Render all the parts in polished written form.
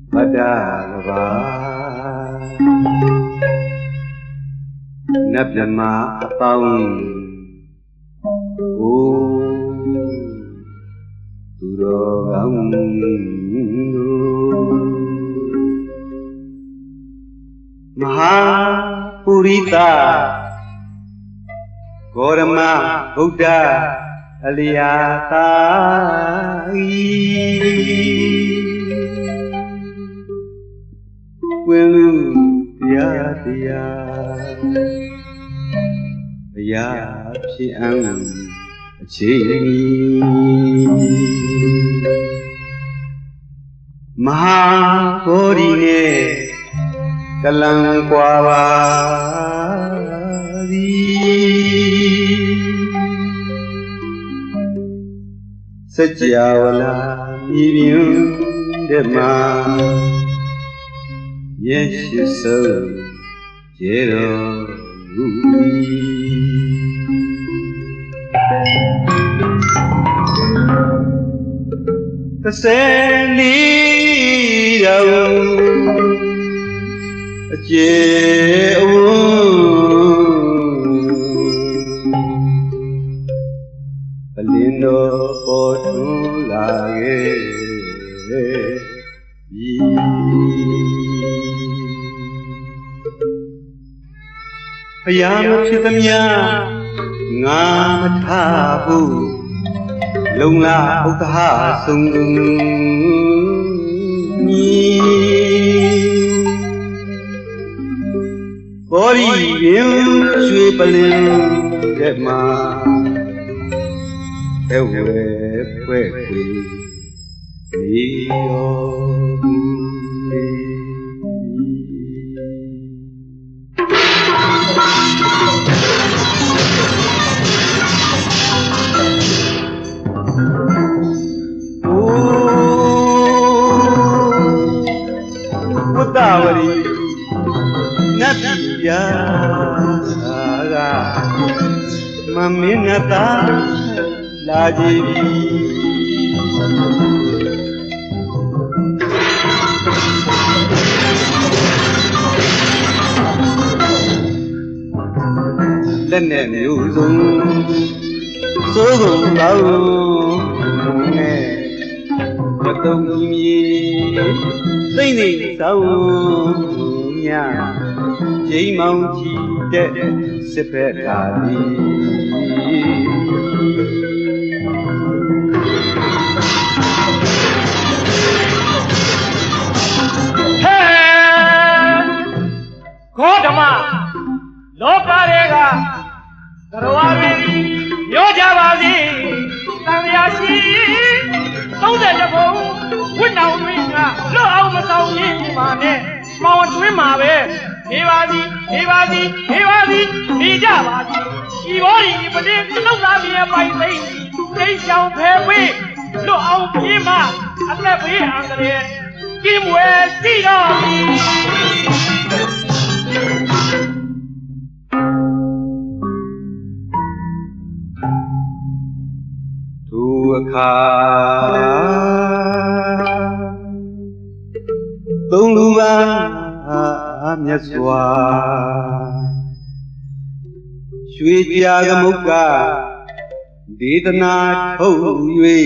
Padalava Nablama Apaun Turogam Mahapurita Gorama Buddha Aliyatai Welu Dia Ya Piang Chini Mahapurine Kalang Kwawadi Sajawala Miriam Dema Yeshu So Jero Kaseni Rao Palindo Potulage Ayam Chitamya Ngamathabu Lungla Ukha Sungni Bori Yim Shui Palin Dema Ewe Pwe Niyo Putawari Nabiya Saga Maminata Lajivi Lenne Muzum Sugum Bau Yatung Imi Sini Sau Nya Jai Mau Chi De Sepetadi Kodama Lokarega Karwari Yojabazi Tanyashi Tawdabo Winnow Winga Lo Almasau Yimane Mount Wimabe Evazi Nijabazi Iwari Ibadim Nozamia by Lane They shall pay way Lo Al Pima Atlapi Andre Kim West Tida Tuaka Tungluba Myaswa Shui Jagamuka Ditana Toyue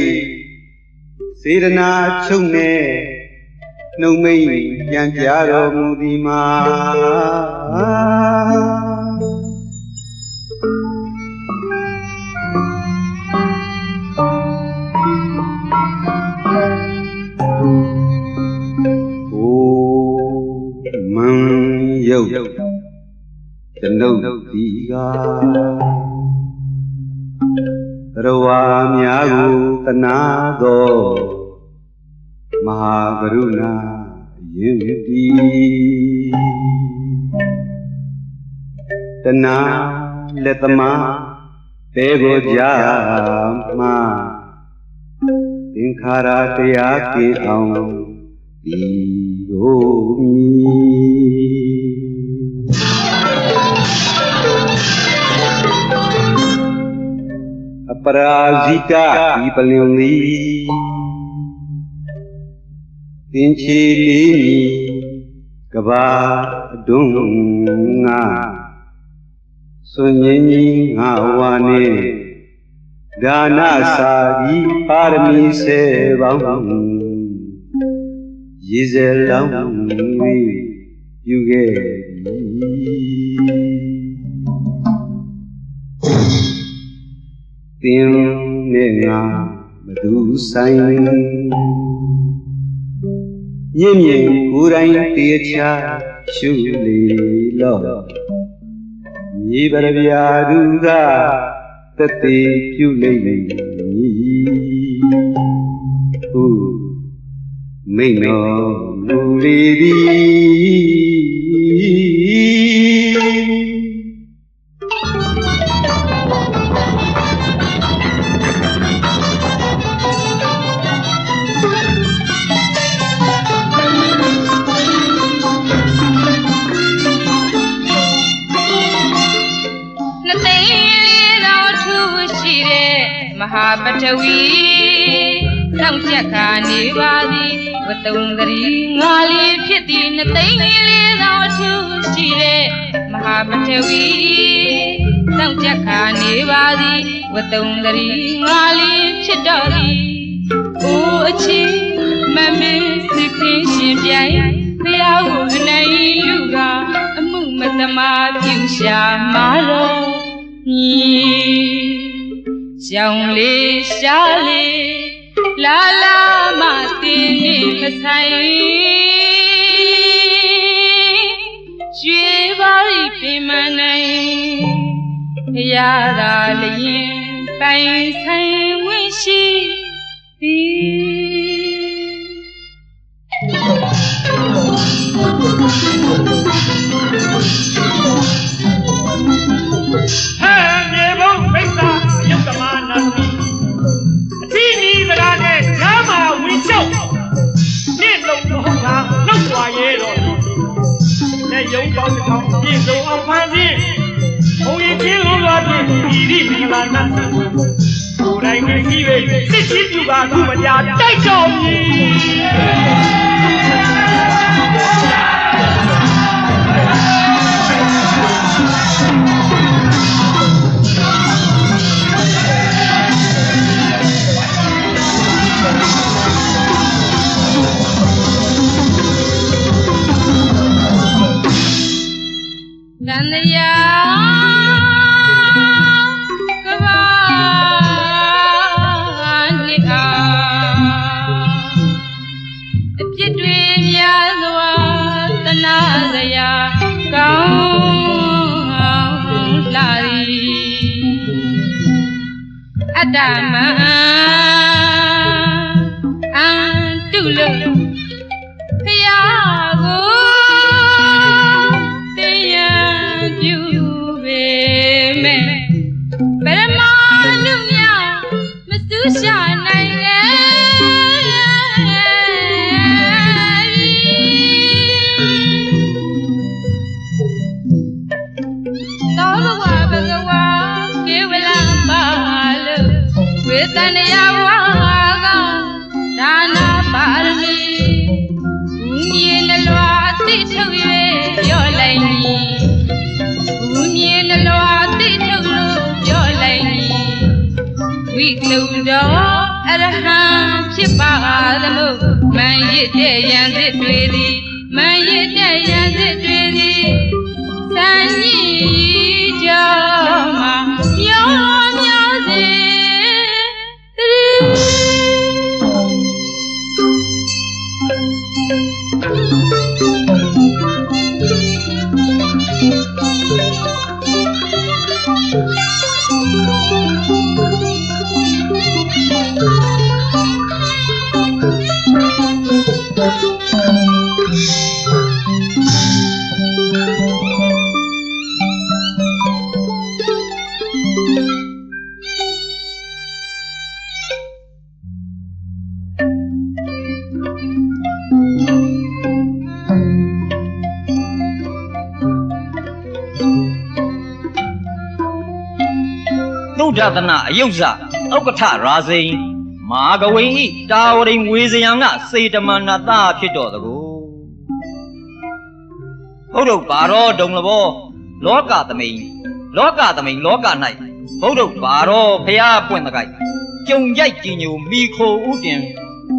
Sedana Chune No me Yanjaro Mudima Yo Tendo Tiga Rawa Myagu Tanado Mahagaruna Yudi Tana Letama Tego Jama Tinkara Teyaki Aum ပရာဇိတဤပလင်သည်သင်ချီလေးမီကဘာအတွန်းငါစွန်ငင်းကြီးငါဝါနေဒါနစာဒီပါရမီစေပေါင်းရေစဲလောင်း၍ပြုခဲ့ပြီသင်နဲ့ငါဘသူဆိုင်ညင်မြင်ကိုယ်တိုင်တေချာရှုလေလောမြေပရဗျာသူကတသေးပြုလိမ့်မည်ဟုမိန်တော်မူလေမဟာပထဝီစောင့်ကြက်ခါနေပါသည်ဝတုံသရီငါလေးဖြစ်သည်နှစ်သိန်းလေးသောအထူးရှိတဲ့မဟာပထဝီစောင့်ကြက်ခါနေပါသည်ဝတုံသရီငါလေးဖြစ်တော်သည်အိုးအချီမမေစိတ်ခင်ရှင်ပြိုင်ဘုရားကိုအနိုင်လူကအမှုမတမာပြုရှာမာလို့ကြောင်လေးရှားလေးလာလာမတင်းနေမဆိုင်ရွှေပါရီပင်မနိုင်ရတာလျင်ပိုင်ဆိုင်ဝင်ရှိမြေဘုံမိစ္ဆာယုတ်တမနာစီအထီးကြီးစကားနဲ့ဓမ္မဝင်လျှောက်နေ့လုံးမဟုတ်တာလောက်ွာရဲတော့နဲ့ယုံပေါင်းတစ်ထောင်ပြည့်စုံအောင်ဖန်ဆင်းဘုံရင်ချင်းလုံးသွားပြီးဤရိမင်္ဂလာနာစီကိုယ်တိုင်နဲ့ကြီးပဲစစ်ချင်းပြပါသူမညာတိုက်တော်မူတန်တရာကဘာနိကာအပြစ်တွေများစွာတနာစရာကောင်းလာသည်အတ္တမအန်တုလို့ဖယားကိုရှာနိုင်ရဲ့သောဘဝဘဂဝါကေဝလပါလို့ဝေတန္တယဝါကဒါနာပါရမီဦးမြင်နှလွာသိထုတ်၍ပြောလိုက်မည်ဦးမြင်နှလွာသိထုတ်လို့ပြောလိုက်မည်ဝိကလုံတော်အရဟံဖြစ်ပါသလို့မန်ရစ်တဲ့ရန်စစ်တွေသည်မန်ရစ်တဲ့ရန်စစ်တွေသည်စံကြီးကြောမှာမျောမျောစေတ သုဒ္ဓသနာအယုဇဥက္ကဋ္ဌရာဇိန်မာကဝိဤတာဝရိဝေဇယံကစေတမနာသဖြစ်တော်တကူဘုဒ္ဓဘာရောဒုံလဘောလောကသမိန်လောက၌ဘုဒ္ဓဘာရောဖျားပွင့်တကိုက်ကြုံရိုက်ကြည်ညိုမိခိုဥတင်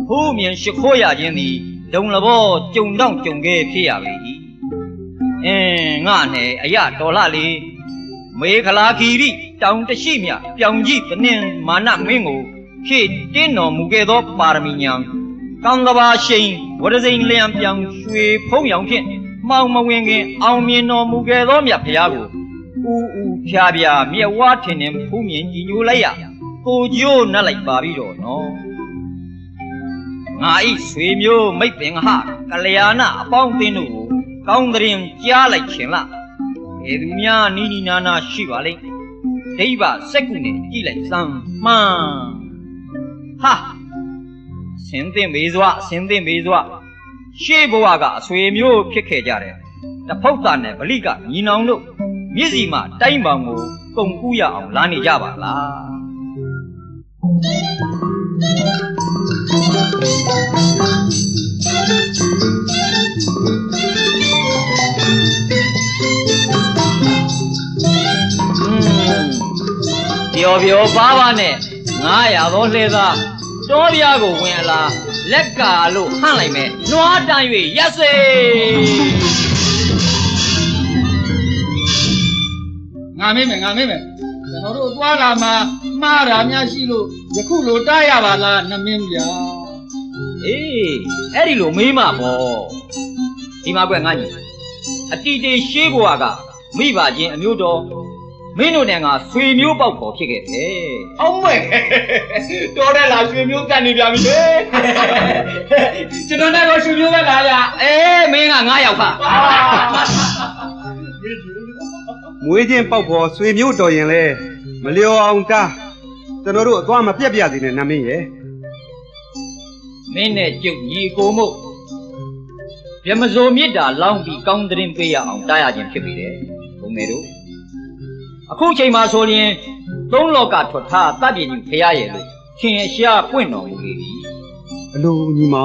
ဖူးမြင်ရှိခိုးရခြင်းသည်ဒုံလဘောကြုံတော့ကြုံခဲ့ဖြစ်ရပေ၏ငါနဲ့အရတော်လှလေမေခလာခီရိတောင်တရှိမြပြောင်ကြီးတနင်မာနမင်းကိုဖြည့်တင်းတော်မူခဲ့သောပါရမီညာကံကဘာရှိန်ဝရစိန်လျံပြောင်ရွှေဖုံးရောင်ဖြင့်မောင်မဝင်ခင်အောင်မြင်တော်မူခဲ့သောမြတ်ဖျားကိုဦးဖြားပြမြက်ဝါထင်နေဖူးမြင်ကြည်ညိုလိုက်ရကိုကျိုးနှက်လိုက်ပါပြီတော့နော်ငါဤဆွေမျိုးမိတ်ပင်ဟကလျာဏအပေါင်းအသင်းတို့ကိုကောင်းတဲ့ကြားလိုက်ခြင်းလားဘယ်သူများနီးနီးနားနားရှိပါလိမ့်ဒိဗ္ဗစက်ကူနဲ့ကြည့်လိုက်စမ်းမှန်ဟာဆင်းသင့်မေးစွာရှေးဘဝကအဆွေမျိုးဖြစ်ခဲ့ကြတယ်တဖုတ်သားနဲ့ဗလိကညီနောင်တို့မြစ်စီမတိုင်းပေါင်ကိုကုန်ကူးရအောင်လာနေကြပါလားပြောပါနဲ့900သောလှဲသားတောပြားကိုဝင်အလားလက်ကာလို့ဟန့်လိုက်မယ်နွားတန်၍ရက်စေငါမေးမယ်ကျွန်တော်တို့သွားလာမှာမှားတာများရှိလို့ယခုလိုတားရပါလားနမင်းဗျာအေးအဲ့ဒီလိုမေးမှာပေါ့ဒီမှာကွငါညီအတီတေရှေးဘဝကမိဘချင်းအမျိုးတော်မင်းတို့နဲ့ငါဆွေမျိုးပေါက်ပေါ်ဖြစ်ခဲ့တယ်။အောင်မဲတော်တယ်လားဆွေမျိုးကန်နေပြန်ပြီလေ။ကျွန်တော်နဲ့တော့ဆွေမျိုးပဲလားဗျ။အေးမင်းက9ယောက်ခါမွေးချင်းပေါက်ပေါ်ဆွေမျိုးတော်ရင်လဲမလျော်အောင်တားကျွန်တော်တို့အသွားမပြက်ပြစေနဲ့နမင်းရဲ့မင်းနဲ့ကျုပ်ညီကိုမို့ဗြဟ္မဇောမြစ်တာလောင်းပြီးကောင်းတဲ့ရင်ပေးရအောင်တားရခြင်းဖြစ်ပြီလေဘုံမေတို့အခုချိန်မှာဆိုရင်သုံးလောကထွတ်ထားတပ်ပြင်းကြီးဖျားရဲ့လို့ခင်အရှားပွင့်တော်မူလေပြီအလိုညီမ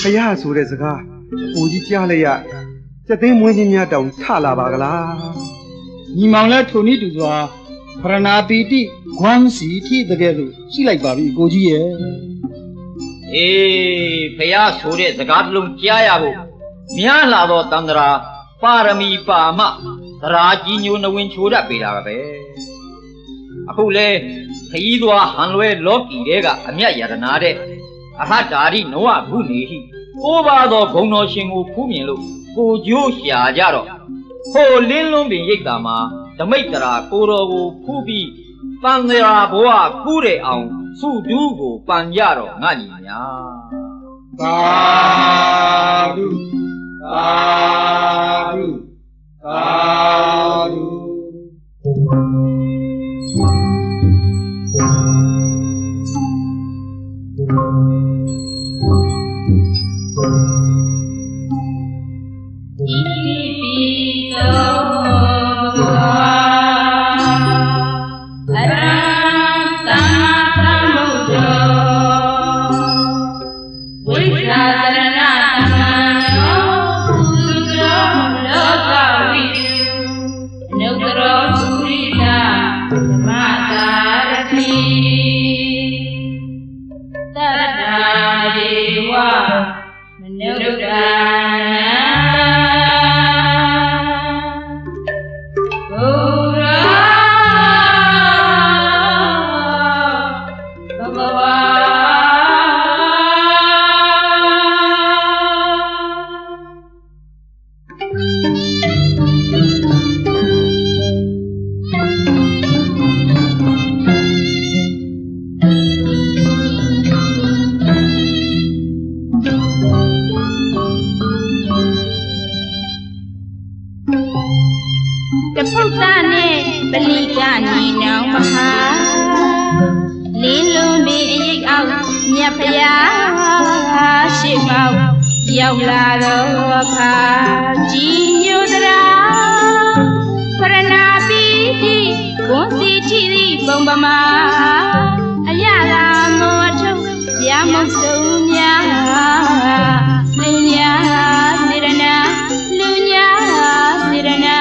ဖျားဆိုတဲ့စကားအပူကြီးကြားလိုက်ရစက်သိမ်းမွေးခြင်းများတောင်ထလာပါကလားညီမောင်လဲထုံနီးတူစွာပရဏာပီတိဂွမ်းစီထိတကယ်လို့ရှိလိုက်ပါပြီကိုကြီးရဲ့အေးဖျားဆိုတဲ့စကားတစ်လုံးကြားရဖို့များလာတော့တန္တရာပါရမီပါမသရာကြီးညိုနဝင်ချိုးတတ်ပေတာပဲအခုလေခရီးသွားဟန်လွဲလောကီတဲကအမြတ်ယရနာတဲ့အဟတာရိနောဝဂုနေဟိကိုးပါသောဂုံတော်ရှင်ကိုဖူးမြင်လို့ကိုကျိုးရှာကြတော့ဟိုလင်းလွန်းပင်ရိတ်တာမှာဓမိတ်တရာကိုတော်ကိုဖူးပြီးပန်သရာဘဝကူးတဲ့အောင်စုဒူးကိုပန်ကြတော့ငါညီများသာဓုသာဓုသာဓုရောက်လာတော့အခါကြီးညိုတရာပရဏာပီတိဂွန်စီ ရှိသည့်ပုံပမာအရသာမောထုတ်ရမစုံများလူညာစေရနာလူညာစေရနာ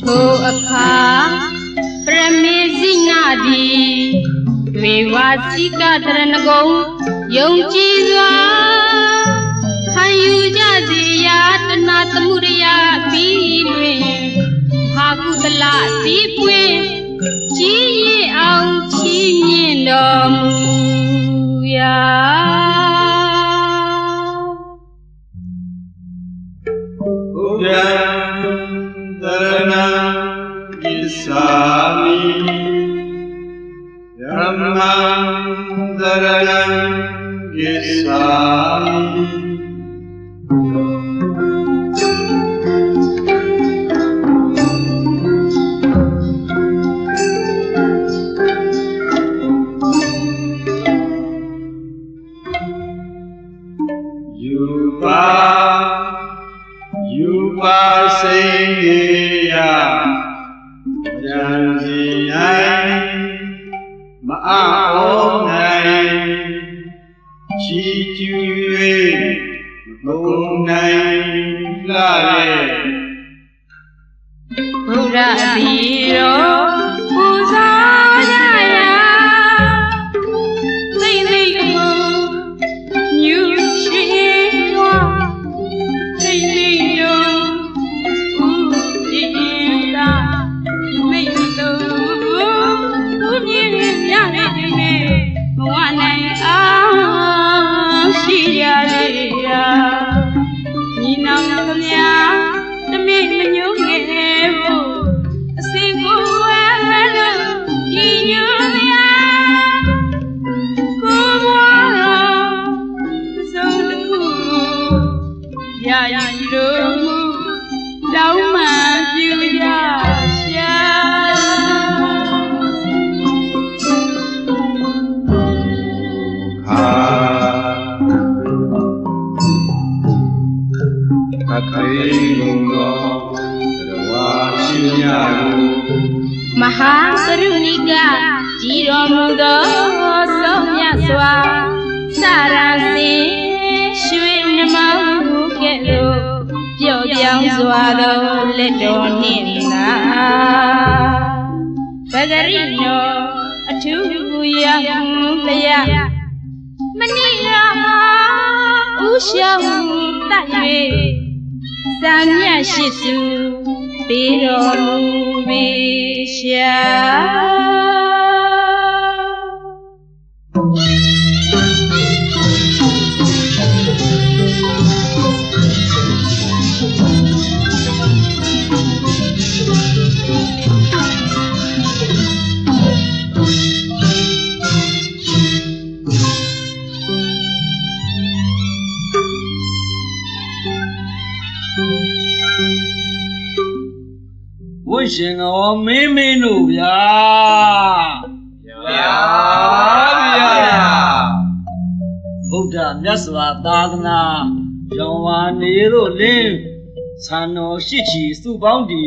ထိုအခါပရမေဇိနာတိတွေဝါစီကတရဏဂုံယုံကြည်စွာခံယူကြစေရာတဏသမှုရယပြီးတွင်ဟာကုသလတိပွင့်ကြီးရင်အောင်ချီးမြှင့်တော်မူရာဘုရားသရဏံဂစ္ဆာမိဓမ္မံသရဏံဂစ္ဆာမိယူပါစိတ်ရဉာဏ်စီ၌မအောင်နိုင်ချီးကျူး၍မကုန်နိုင်လာရဲ့ဘုရားတိရောပူဇော်ကြရာသိသိကိုမြူရှိတော်သိသိတို့ဥဒိတာမိတ်တို့ဦးမြင့်ရတဲ့နေ့ဘဝနိုင်အောင်ရှိရလေရာညီနောင်ကမြာတမိမညို့ငယ်ဖို့အစင်ကိုဝဲလို့ညီညွတ်မြာကိုဘွားတော်သုံးတစ်ခုရာရည်လို့တောင်းမှပြူရရှာခခိငုံတော်သရဝါရှိညာမဟာကရုဏိကကြည်တော်မူသောဆုံးမြတ်စွာစရစေရွှေနှမောင်းကဲ့သို့ပျော့ပြောင်းစွာသောလက်တော်နှင့်နာပဂရိနောအထူးယံလျာမနိရာဥရှောင်းတတ်၍စံမြတ်ရှိစုပေးတော်မူပေရှာဝိရှင်တော်မင်းတို့ဗျာဗျာဗုဒ္ဓမြတ်စွာသာသနာရောင်ဝါနေတို့လင်းဆံတော်ရှိချီစုပေါင်းဒီ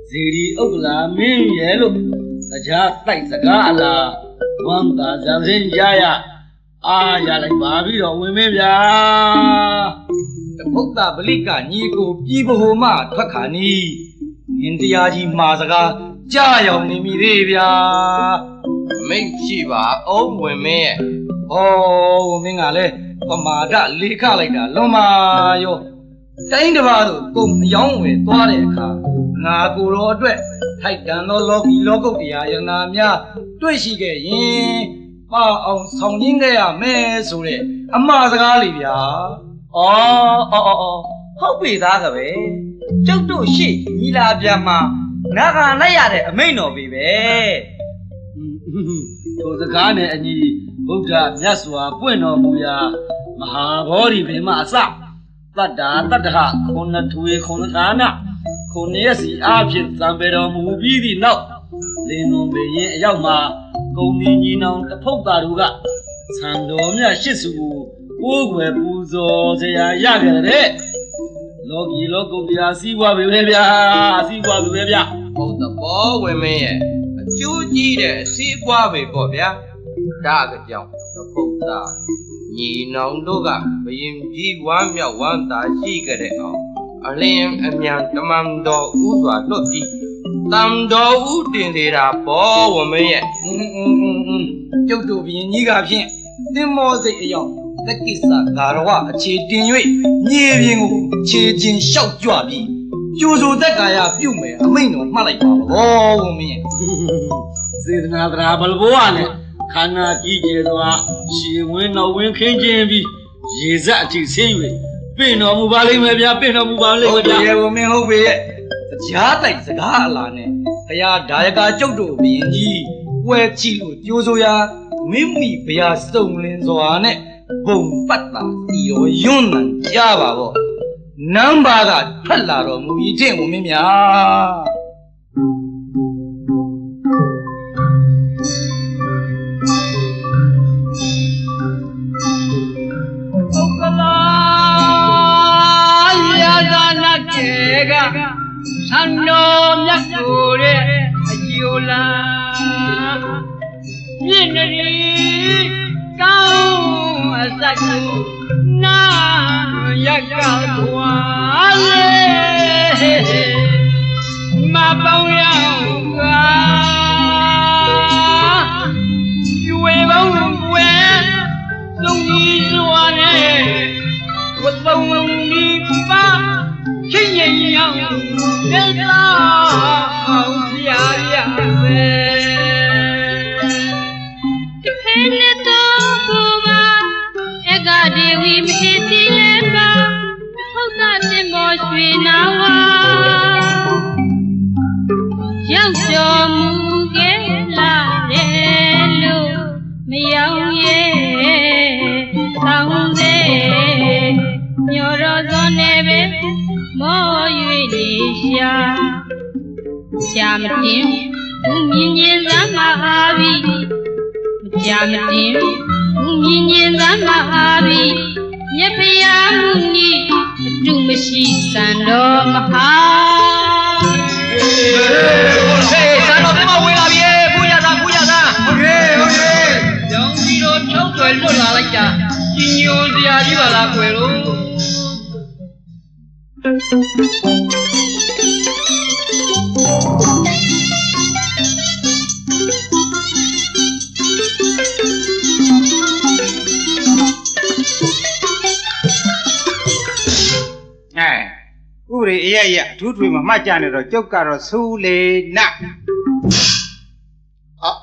ဇေဒီဥက္ကလာမင်းရဲ့လို့တရားတိုက်စကားအလားဝမ်းသာကြစဉ်ကြရအားရလိုက်ပါပြီတော့ဝင်မင်းဗျာတဖုတ်တာပလိကညီကိုပြည်ဘဟုမထွက်ခါနီးမြင်တရားကြီးမှာစကားကြားရောက်နေပြီလေဗျာမိတ်ရှိပါအောင်ဝင်မင်းရဲ့ဝင်မင်းကလည်းပမာဒလေးခလိုက်တာလွန်မာရောတိုင်းတစ်ပါးတို့ကုံအယောင်းဝယ်သွားတဲ့အခါငါကိုယ်တော်အတွက်ထိုက်တန်သောလောကီလောကုတ်တရားယနာများတွေ့ရှိခဲ့ရင်ပါအောင်ဆောင်ရင်းခဲ့ရမယ်ဆိုတဲ့အမှားစကားလေးဗျာဟုတ်ပြီသားကပဲကျုပ်တို့ရှိညီလာပြန်မှာနာခံလိုက်ရတဲ့အမိန့်တော်ပြီပဲထိုစကားနဲ့အညီဗုဒ္ဓမြတ်စွာပွင့်တော်မူရာမဟာဘောဓိပင်မအစတတ္တာတတ္တဟခုနှစ်ထွေခုနှစ်ဌာနခုနှစ်ရက်စီအားဖြင့်သံပေတော်မူပြီးသည့်နောက်လင်းလုံးပင်ရင်အရောက်မှာကုံညီနောင်တဖုတ်သားတို့ကဆံတော်မြတ်ရှစ်စုကိုကိုးကွယ်ပူဇော်စရာရခဲ့တဲ့ လောကီလောကုတ်တရားစီးပွားပြီပဲဗျာစီးပွားပြီပဲဗျာ ဟုတ်သဘောဝင်မင်းရဲ့အကျိုးကြီးတဲ့အစည်းအဝေးပဲပေါ့ဗျာဒါကကြောင့်သဖုတ်သားညီနောင်တို့ကဘယင်ကြီးဝမ်းမြောက်ဝမ်းသာရှိကြတဲ့အောင်အလင်းအမြန်တမန်တော်ဥစွာလွတ်ပြီးတမ်တော်ဥတင်နေတာပေါ့ဝင်မင်းရဲ့ ကျုပ်တို့ဘရင်ကြီးကဖြင့်သင်္မောစိတ်အယောင်သက်ကိစ္စဂါရဝအခြေတင်၍မြေပြင်ကိုခြေချင်းလျှောက်ကြွပြီးကျိုးစိုးသက်ကာယပြုတ်မယ်အမိန့်တော်မှတ်လိုက်ပါဘောဝင်မင်းစေတနာတရားဘလဘောကနဲ့ခန္ဓာကြီးကျယ်စွာရှည်ဝင်းတော်ဝင်းခင်းခြင်းပြီးရေစက်အထိဆင်း၍ပြင့်တော်မူပါလိမ့်မယ်ဗျာပြင့်တော်မူပါလိမ့်မယ်ဗျာဟုတ်ပြီဝင်မင်းဟုတ်ပြီရဲ့ကြားတိုက်စကားအလားနဲ့ဘုရားဒါယကာကျုပ်တို့ဘရင်ကြီးပွဲချီလို့ကျိုးစိုးရာမင်းမိဘုရားစုံလင်စွာနဲ့ဘုံပတ်တာစီရောယွန်းနံကြပါပေါ့နံပါတ်ကထွက်လာတော်မူ၏တဲ့ဝင်မင်းများပုဂ္ဂလာယသာနာကေကသံတော်မြတ်ကိုတဲ့အကျိုးလားမြင့်နေကောင်းအစကူနာရကကွာလေမပေါင်းရောက်ကွာရွေပေါင်းဝဲလုံးကြီးစွာနဲ့ဝတ်သုံးဒီပါချင်းရင်ရောက်တဲ့သာအောင်ရရပဲ Depende todo va, ega dewi mehti leba, hoda te moswe nawa. Yang jomuge la lelo, meyang ye saunde, nyoro zonebe mo yue nisha. Jamtin, uminye zamahavi. ကြာမတင်ဦးမြင့်ခြင်းသမ်းမအားပြီးမြတ်ဖရာမူနီအတုမရှိစံတော်မဟာဟေးစံတော်ဘယ်မှာဝင်လာပြီပူရသားဟုတ်ကဲ့ကျောင်းကြီးတော့၆ကျွယ်လွတ်လာလိုက်တာကြီးညိုစရာကြီးပါလားကွယ်လို့ဥပဒေအရအထူးထွေမှာမှတ်ကြနေတော့ကျုပ်ကတော့ဆူလေန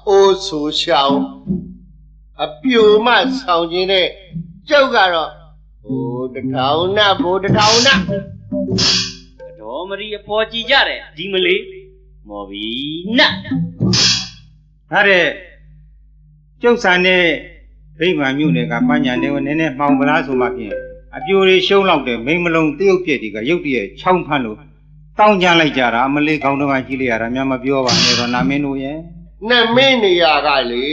အိုးဆူရှောင်းအပြိုမဆောင်ခြင်းနဲ့ကျုပ်ကတော့ဘိုးတထောင်နတော်မရီအပေါ်ကြည့်ကြတယ်ဒီမလေးမော်ဘီနဟာတဲ့ကျုပ်စာနဲ့ဗိမာန်မြို့နယ်ကပညာနေကိုနည်းနည်းမှောင်ပလားဆိုမှဖြင့်အပြိုတွေရှုံးလောက်တယ်မိမလုံးတရုတ်ပြည့်တွေကရုတ်တရက်ချောင်းဖမ်းလို့တောင်းကြလိုက်ကြတာအမလေးကောင်းတော့မှကြီးလိုက်ရတာများမပြောပါနဲ့တော့နာမင်းတို့ရဲ့နမင်းနေရကလေ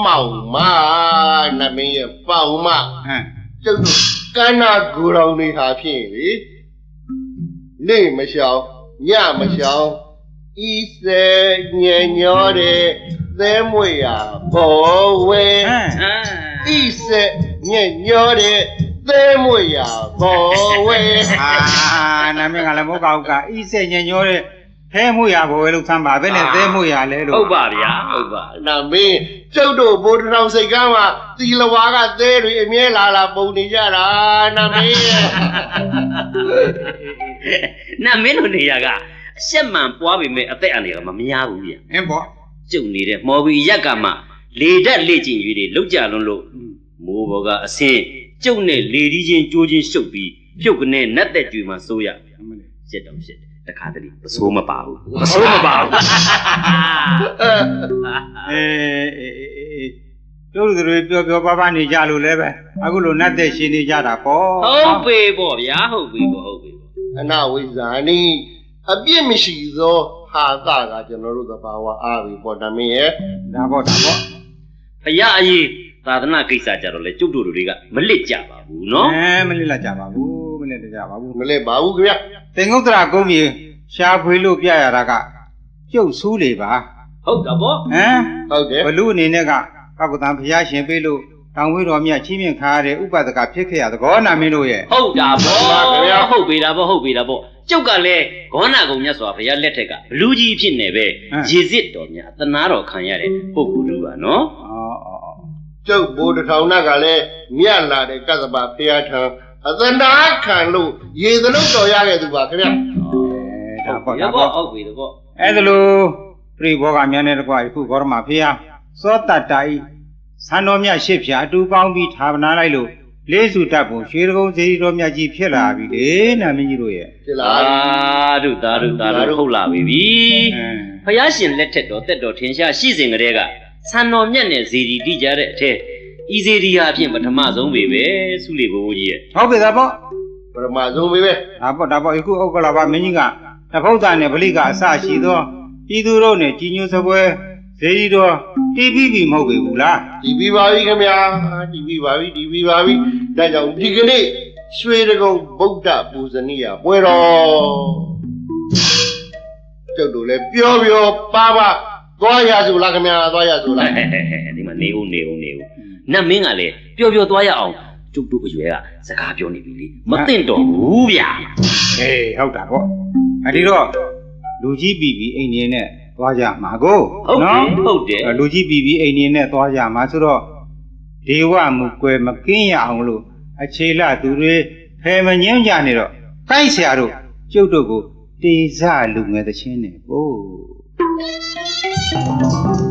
မှောင်မနမင်းရဲ့ပေါင်မကျုပ်တို့ကန္နာကိုယ်တော်နေဟာဖြင့်လေနေမရှောင်ညမရှောင်ဤစေညံ့ညောတဲ့သဲမွေရဘောဝဲဤစေညံ့ညောတဲ့သဲမွေရဘောဝဲနာမည်ကလည်းမဟုတ်ကောက်ကဤစေညံ့ညောတဲ့သဲမွေရဘောဝဲလို့ဆမ်းပါပဲနဲ့သဲမွေရလဲလို့ဟုတ်ပါဗျာဟုတ်ပါနာမင်းကျုပ်တို့ဘိုးတထောင်စိတ်ကမ်းမှာတီလဝါကသဲတွေအမြဲလာပုံနေကြတာနာမင်းနာမင်းတို့နေရကအရှက်မှန်ပွားပေမဲ့အသက်အန္တရာယ်မများဘူးဗျအင်းပေါ့ကျုပ်နေတဲ့မော်ဘီရက်ကမှလေဓာတ်လေ့ကျင့်၍တွေလောက်ကြလွန်းလို့မိုးဘော်ကအဆင်းကျုပ်နဲ့လေဒီချင်းကြိုးချင်းရှုပ်ပြီးပြုတ်ကနေနတ်သက်ကြွေမှာစိုးရရှစ်တောင်ရှစ်တခါတလေမဆိုးမပါဘူးမဆိုးမပါဘူးတို့တွေပြောပါနေကြလို့လည်းပဲအခုလိုနတ်သက်ရှင်နေကြတာပေါ့ဟုတ်ပေပေါ့ဗျာဟုတ်ပေပေါ့အနာဝိဇာနီအပြစ်မရှိသောဟာသကကျွန်တော်တို့သဘာဝအားပြီပေါ့ဒါမင်းရဲ့ဒါပေါ့ဘုရားအကြီးသာသနာကိစ္စကြတော့လေကျုပ်တို့တွေကမလစ်ကြပါဘူးနော်မလစ်လာကြပါဘူးမလစ်ကြ ကြပါဘူး မလဲပါဘူးခင်ဗျာ တင်ငုတ်တရာကုန်းကြီးရှားဖွေလို့ပြရတာကပြုတ်ဆူးလေပါ ဟုတ်တာပေါ့ ဟမ် ဟုတ်တယ် ဘလူအနေနဲ့ကကောက်ကတန်ဖျားရှင်ပေးလို့တောင်ဝေးတော်မြတ်ချီးမြှင့်ခါရတဲ့ဥပဒကဖြစ်ခဲ့ရသကောနာမင်းတို့ရဲ့ ဟုတ်တာပေါ့ဟုတ်ပေတာပေါ့ကျုပ်ကလည်းဂေါနာကုံမြတ်စွာဘုရားလက်ထက်ကဘလူးကြီးဖြစ်နေပဲရေစစ်တော်များသနာတော်ခံရတဲ့ပုဂ္ဂိုလ်လူပါနော် ကျုပ်ဘိုးတစ်ထောင်ကလည်းမြတ်လာတဲ့ကသဗ္ဗဖရာထံအသနာခံလို့ရေသလုံးတော်ရခဲ့သူပါခင်ဗျာ ဒါပေါ့ ဟုတ်ပြီတော့ အဲ့ဒါလို့ပြိဘောကမြန်တဲ့တကွာယခုဂေါရမဖျားစောတတ္တိုင်ဆန်တော်မြတ်ရှစ်ဖြာအတူပေါင်းပြီးဌာပနာလိုက်လို့လေးစုတပ်ပုံရွှေကုန်းစေတီတော်မြတ်ကြီးဖြစ်လာပြီလေနာမင်းကြီးတို့ရဲ့ ဖြစ်လာ တို့ဟုတ်လာပြီဘုရားရှင်လက်ထက်တော်တက်တော်ထင်ရှားရှိစဉ်ကတည်းကဆန်တော်မြတ်နဲ့ဇေဒီတိကြတဲ့အထက်ဤဇေဒီဟာဖြင့်ပထမဆုံးပဲစုလေဘိုးကြီးရဲ့ ဟုတ်ပြီသားပေါ့ ပရမဆုံးပဲ ဒါပေါ့ယခုဥက္ကလာပမင်းကြီးကတဖုတ်သားနဲ့ဗလိကအစရှိသောပြည်သူတို့နဲ့ကြီးညိုစပွဲဇေဒီတော်တီးပြီးမဟုတ်ပြီဘူးလား ဒီပြီးပါပြီခင်ဗျာဒီပြီးပါပြီဒါကြောင့်ဒီကနေ့ရွှေတကုံဗုဒ္ဓပူဇနီယပွဲတော်ကျုပ်တို့လည်းပြောပါသွားရစုလားခင်ဗျာသွားရစုလား ဒီမှာနေဦးနတ်မင်းကလည်းပျော်သွားရအောင်ကျုပ်တို့အရွယ်ကစကားပြောနေပြီလေမသိတော့ဘူးဗျာ ဟေးဟုတ်တာပေါ့အဲဒီတော့လူကြီးပြီးအိမ်နေနဲ့သွားကြမှာကို ဟုတ်တယ် လူကြီးပြီးအိမ်နေနဲ့သွားကြမှာဆိုတော့ဒေဝမူကွယ်မကင်းရအောင်လို့အခြေလသူတွေဖယ်မငင်းကြနေတော့တိုက်ဆရာတို့ကျုပ်တို့ကိုတေဇလူငယ်သချင်းနဲ့ပို့ Thank you.